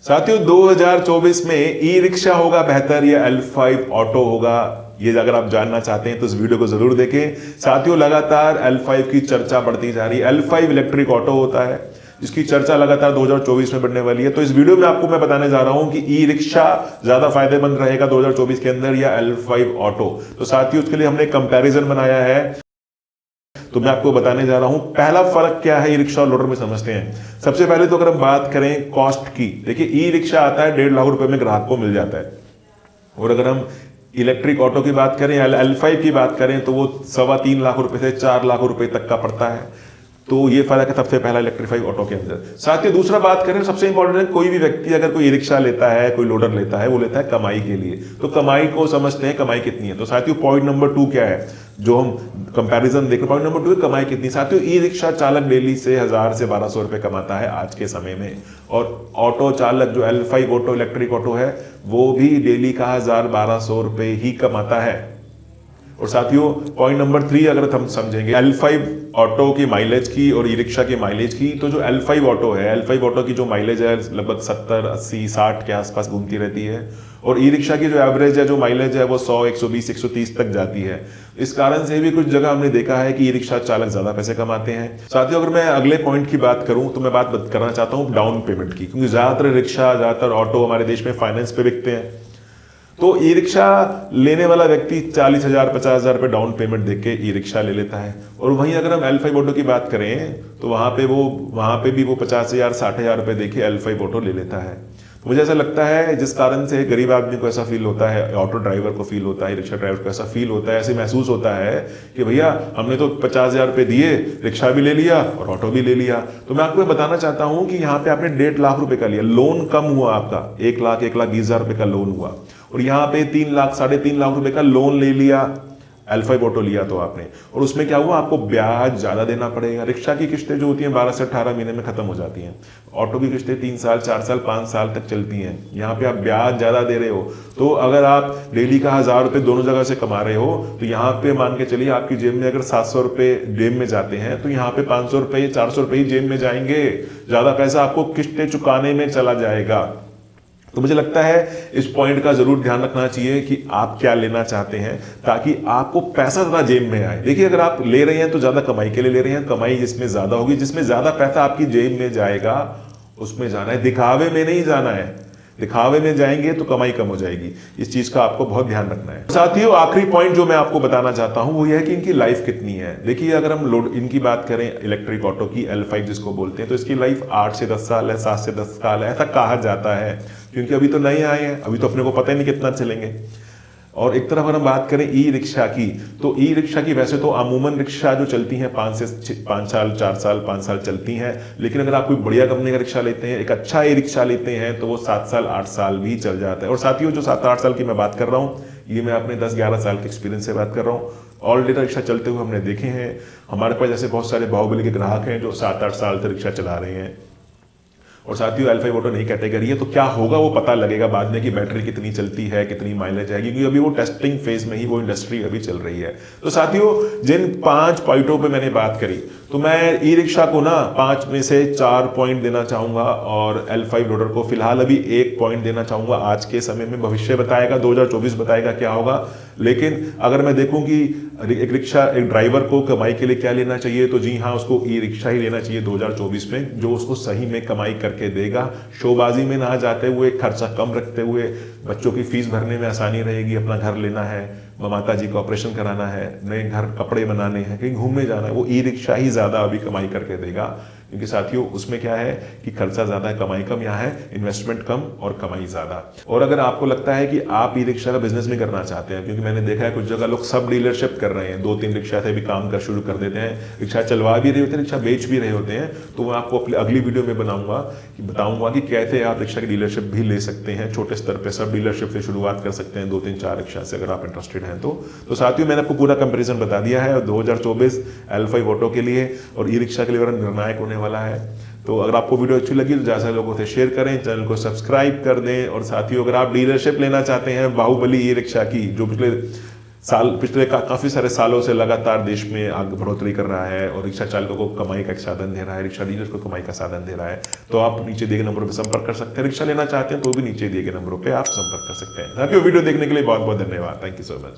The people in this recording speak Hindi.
साथियों 2024 में ई रिक्शा होगा बेहतर या L5 ऑटो होगा, ये अगर आप जानना चाहते हैं तो इस वीडियो को जरूर देखें। साथियों लगातार L5 की चर्चा बढ़ती जा रही है। L5 इलेक्ट्रिक ऑटो होता है जिसकी चर्चा लगातार 2024 में बढ़ने वाली है। तो इस वीडियो में आपको मैं बताने जा रहा हूं कि ई रिक्शा ज्यादा फायदेमंद रहेगा 2024 के अंदर या L5 ऑटो। तो साथियों उसके लिए हमने कंपैरिजन बनाया है, तो मैं आपको बताने जा रहा हूं। पहला फर्क क्या है ई रिक्शा और लोडर में समझते हैं। सबसे पहले तो अगर हम बात करें कॉस्ट की, देखिए ई रिक्शा आता है 1.5 लाख रुपए में ग्राहक को मिल जाता है, और अगर हम इलेक्ट्रिक ऑटो की बात करें L5 की बात करें तो वो 3.25 लाख रुपए से 4 लाख रुपए तक का पड़ता है। तो ये फर्क है सबसे पहला इलेक्ट्रिफाइड ऑटो के अंदर। साथ ही दूसरा बात करें, सबसे इंपॉर्टेंट है, कोई भी व्यक्ति अगर कोई ई रिक्शा लेता है, कोई लोडर लेता है, वो लेता है कमाई के लिए। तो कमाई को समझते हैं, कमाई कितनी है। तो साथियों पॉइंट नंबर 2 क्या है जो हम कंपैरिजन देख रहे हैं, पॉइंट नंबर 2 है कमाई कितनी। साथियों ई रिक्शा चालक डेली से 1000 से 1200 रुपए कमाता है आज के समय में, और ऑटो चालक जो L5 ऑटो इलेक्ट्रिक ऑटो है वो भी डेली का 1000-1200 रुपए ही कमाता है। और साथियों पॉइंट नंबर 3 अगर हम समझेंगे L5 ऑटो की माइलेज की और ई रिक्शा की माइलेज की, तो जो L5 ऑटो है, L5 ऑटो की जो माइलेज है लगभग 70, 80, 60 के आसपास घूमती रहती है, और ई रिक्शा की जो एवरेज है, जो माइलेज है वो 100, 120, 130 तक जाती है। इस कारण से भी कुछ जगह हमने देखा है कि ई रिक्शा चालक ज्यादा पैसे कमाते हैं। साथियों अगर मैं अगले पॉइंट की बात करूं तो मैं बात करना चाहता हूं डाउन पेमेंट की, क्योंकि ज्यादातर रिक्शा, ज्यादातर ऑटो हमारे देश में फाइनेंस पे बिकते हैं। तो ई रिक्शा लेने वाला व्यक्ति 40,000, 50,000 रुपए डाउन पेमेंट देके ई रिक्शा ले लेता है, और वहीं अगर हम L5 ऑटो की बात करें तो वहां पे भी वो 50,000, 60,000 रुपए देके L5 ऑटो ले लेता है। तो मुझे ऐसा लगता है जिस कारण से गरीब आदमी को ऐसा फील होता है, ऑटो ड्राइवर को फील होता है, रिक्शा ड्राइवर को ऐसा फील होता है, ऐसे महसूस होता है कि भैया हमने तो 50,000 रुपए दिए, रिक्शा भी ले लिया और ऑटो भी ले लिया। तो मैं आपको बताना चाहता हूं कि यहाँ पे आपने 1.5 लाख रुपए का लिया, लोन कम हुआ आपका, 1 लाख 1,20,000 रुपए का लोन हुआ, और यहाँ पे 3 लाख 3.5 लाख रुपए का लोन ले लिया, L5 ऑटो लिया तो आपने, और उसमें क्या हुआ, आपको ब्याज ज्यादा देना पड़ेगा। रिक्शा की किस्तें जो होती हैं 12 से 18 महीने में खत्म हो जाती हैं, ऑटो की किस्तें 3 साल, 4 साल, 5 साल तक चलती हैं। यहाँ पे आप ब्याज ज्यादा दे रहे हो। तो अगर आप डेली का 1000 रुपए दोनों जगह से कमा रहे हो, तो यहाँ पे मान के चलिए आपकी जेब में अगर 700 रुपए जेब में जाते हैं, तो यहाँ पे 500 रुपए, 400 रुपए ही जेब में जाएंगे, ज्यादा पैसा आपको किस्तें चुकाने में चला जाएगा। तो मुझे लगता है इस पॉइंट का जरूर ध्यान रखना चाहिए कि आप क्या लेना चाहते हैं, ताकि आपको पैसा ज्यादा जेब में आए। देखिए अगर आप ले रहे हैं तो ज्यादा कमाई के लिए ले रहे हैं, कमाई जिसमें ज्यादा होगी, जिसमें ज्यादा पैसा आपकी जेब में जाएगा उसमें जाना है, दिखावे में नहीं जाना है। दिखावे में जाएंगे तो कमाई कम हो जाएगी। इस चीज का आपको बहुत ध्यान रखना है। साथियों आखिरी पॉइंट जो मैं आपको बताना चाहता हूं वो यह है कि इनकी लाइफ कितनी है। देखिए अगर हम लोड इनकी बात करें इलेक्ट्रिक ऑटो की, L5 जिसको बोलते हैं, तो इसकी लाइफ 8 से 10 साल है, 7 से 10 साल है, ऐसा कहा जाता है, क्योंकि अभी तो नए आए हैं, अभी तो अपने को पता ही नहीं कितना चलेंगे। और एक तरफ अगर हम बात करें ई रिक्शा की, तो ई रिक्शा की वैसे तो अमूमन रिक्शा जो चलती हैं 5 साल, 4 साल, 5 साल चलती हैं, लेकिन अगर आप कोई बढ़िया कंपनी का रिक्शा लेते हैं, एक अच्छा ई रिक्शा लेते हैं, तो वो 7 साल, 8 साल भी चल जाता है। और साथियों जो 7-8 साल की मैं बात कर रहा हूँ, ये मैं अपने 10-11 साल के एक्सपीरियंस से बात कर रहा हूँ। ऑलरेडी रिक्शा चलते हुए हमने देखे हैं, हमारे पास जैसे बहुत सारे बाहुबली के ग्राहक हैं जो 7-8 साल से रिक्शा चला रहे हैं। और साथियों L5 ऑटो नई कैटेगरी है, तो क्या होगा वो पता लगेगा बाद में कि बैटरी कितनी चलती है, कितनी माइलेज है, क्योंकि अभी वो टेस्टिंग फेज में ही वो इंडस्ट्री अभी चल रही है। तो साथियों जिन 5 पॉइंटों पे मैंने बात करी, तो मैं ई रिक्शा को ना 5 में से 4 पॉइंट देना चाहूंगा, और L5 लोडर को फिलहाल अभी 1 पॉइंट देना चाहूंगा। आज के समय में भविष्य बताएगा, 2024 बताएगा क्या होगा। लेकिन अगर मैं देखूं कि एक रिक्शा, एक ड्राइवर को कमाई के लिए क्या लेना चाहिए, तो जी हाँ उसको ई रिक्शा ही लेना चाहिए 2024 में, जो उसको सही में कमाई करके देगा, शोबाजी में ना जाते हुए, खर्चा कम रखते हुए, बच्चों की फीस भरने में आसानी रहेगी, अपना घर लेना है, माता जी का ऑपरेशन कराना है, नए घर कपड़े बनाने हैं, कहीं घूमने जाना है, वो ई रिक्शा ही ज्यादा अभी कमाई करके देगा। क्योंकि साथियों उसमें क्या है कि खर्चा ज्यादा है, कमाई कम, यहाँ है इन्वेस्टमेंट कम और कमाई ज्यादा। और अगर आपको लगता है कि आप ई रिक्शा का बिजनेस भी करना चाहते हैं, क्योंकि मैंने देखा है कुछ जगह लोग सब डीलरशिप कर रहे हैं, 2-3 रिक्शा से भी काम कर शुरू कर देते हैं, रिक्शा चलवा भी रहे होते हैं, रिक्शा बेच भी रहे होते हैं। तो मैं आपको अपनी अगली वीडियो में बताऊंगा कि कैसे आप रिक्शा की डीलरशिप भी ले सकते हैं, छोटे स्तर पर सब डीलरशिप से शुरुआत कर सकते हैं, 2-3-4 रिक्शा से अगर आप इंटरेस्टेड हैं तो साथियों मैंने आपको पूरा कंपैरिजन बता दिया है 2024 L5 ऑटो के लिए और ई रिक्शा के लिए निर्णायक होने वाला है। तो अगर आपको वीडियो अच्छी लगी तो ज़्यादा से लोगों से शेयर करें, चैनल को सब्सक्राइब कर दें। और साथियों अगर आप डीलरशिप लेना चाहते हैं बाहुबली ई रिक्शा की, जो पिछले पिछले काफी सारे सालों से लगातार देश में आगे बढ़ोतरी कर रहा है और रिक्शा चालकों को कमाई का एक साधन दे रहा है, रिक्शा डीलर्स को कमाई का साधन दे रहा है। तो आप नीचे दिए गए नंबरों पर संपर्क कर सकते हैं। रिक्शा लेना चाहते हैं तो भी नीचे दिए गए नंबरों पर आप संपर्क कर सकते हैं। साथियों, वीडियो देखने के लिए बहुत बहुत धन्यवाद। Thank you so much.